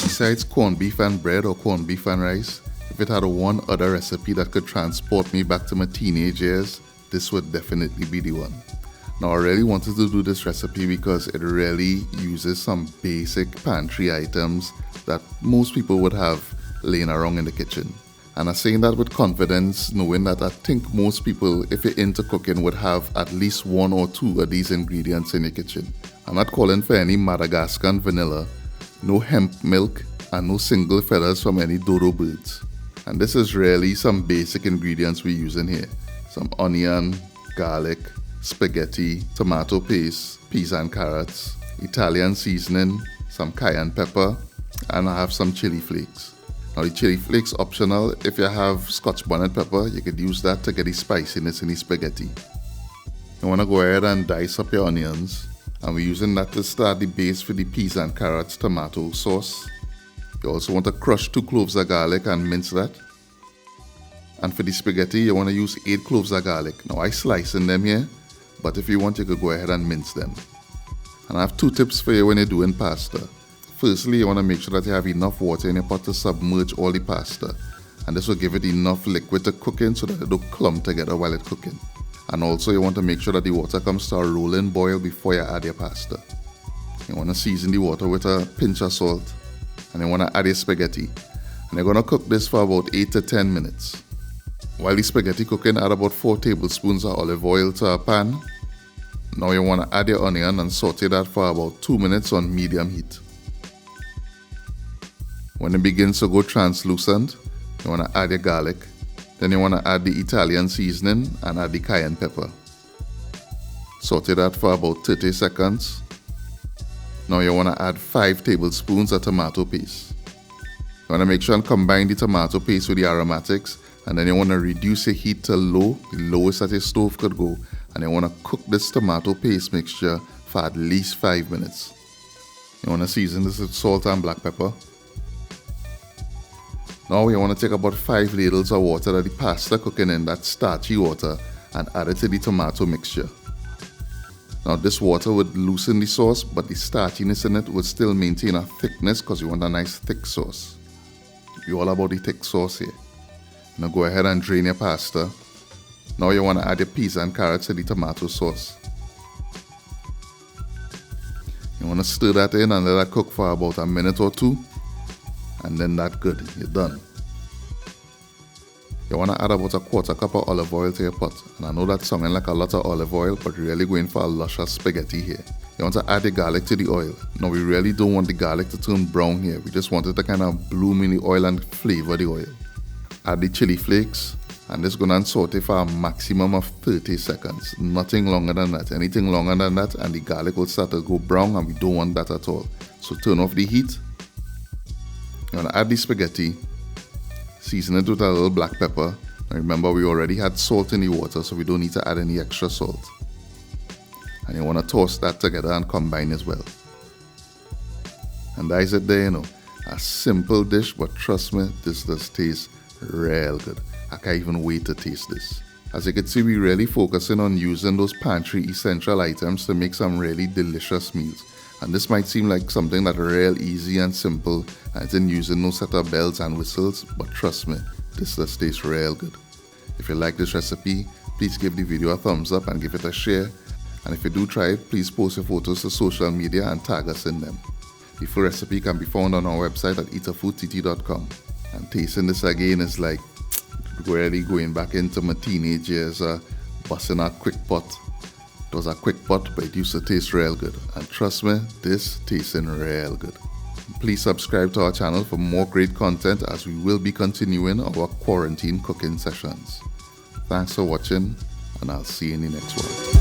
Besides corned beef and bread or corned beef and rice, if it had one other recipe that could transport me back to my teenage years, this would definitely be the one. Now, I really wanted to do this recipe because it really uses some basic pantry items that most people would have laying around in the kitchen. And I'm saying that with confidence, knowing that I think most people, if you're into cooking, would have at least one or two of these ingredients in your kitchen. I'm not calling for any Madagascan vanilla, no hemp milk, and no single feathers from any dodo birds. And this is really some basic ingredients we're using here. Some onion, garlic, spaghetti, tomato paste, peas and carrots, Italian seasoning, some cayenne pepper, and I have some chili flakes. Now the chili flakes optional. If you have Scotch bonnet pepper, you could use that to get the spiciness in the spaghetti. You want to go ahead and dice up your onions, and we're using that to start the base for the peas and carrots tomato sauce. You also want to crush 2 cloves of garlic and mince that. And for the spaghetti, you want to use 8 cloves of garlic. Now I slice in them here, but if you want, you could go ahead and mince them. And I have 2 tips for you when you're doing pasta. Firstly, you want to make sure that you have enough water in your pot to submerge all the pasta. And this will give it enough liquid to cook in so that it don't clump together while it's cooking. And also you want to make sure that the water comes to a rolling boil before you add your pasta. You want to season the water with a pinch of salt. And you want to add your spaghetti. And you're going to cook this for about 8 to 10 minutes. While the spaghetti cooking, add about 4 tablespoons of olive oil to a pan. Now you want to add your onion and saute that for about 2 minutes on medium heat. When it begins to go translucent, you want to add your garlic. Then you want to add the Italian seasoning and add the cayenne pepper. Saute that for about 30 seconds. Now you want to add 5 tablespoons of tomato paste. You want to make sure and combine the tomato paste with the aromatics, and then you want to reduce your heat to low, the lowest that your stove could go, and you want to cook this tomato paste mixture for at least 5 minutes. You want to season this with salt and black pepper. Now you want to take about 5 ladles of water that the pasta cooking in, that starchy water, and add it to the tomato mixture. Now this water would loosen the sauce, but the starchiness in it would still maintain a thickness because you want a nice thick sauce. You're all about the thick sauce here. Now go ahead and drain your pasta. Now you want to add your peas and carrots to the tomato sauce. You want to stir that in and let that cook for about a minute or 2. And then that's good, you're done. You want to add about a 1/4 cup of olive oil to your pot. And I know that's sounding like a lot of olive oil, but really going for a luscious spaghetti here. You want to add the garlic to the oil. Now we really don't want the garlic to turn brown here. We just want it to kind of bloom in the oil and flavor the oil. Add the chili flakes, and this is going to saute for a maximum of 30 seconds. Nothing longer than that. Anything longer than that and the garlic will start to go brown, and we don't want that at all. So turn off the heat. You want to add the spaghetti, season it with a little black pepper. Now remember, we already had salt in the water, so we don't need to add any extra salt. And you want to toss that together and combine as well. And that is it there, you know. A simple dish, but trust me, this does taste real good. I can't even wait to taste this. As you can see, we're really focusing on using those pantry essential items to make some really delicious meals. And this might seem like something that's real easy and simple, and it's in using no set of bells and whistles, but trust me, this does taste real good. If you like this recipe, please give the video a thumbs up and give it a share. And if you do try it, please post your photos to social media and tag us in them. The full recipe can be found on our website at eatahfoodtt.com. And tasting this again is like really going back into my teenage years, busting a quick pot. It was a quick pot, but it used to taste real good. And trust me, this tasting real good. Please subscribe to our channel for more great content as we will be continuing our quarantine cooking sessions. Thanks for watching, and I'll see you in the next one.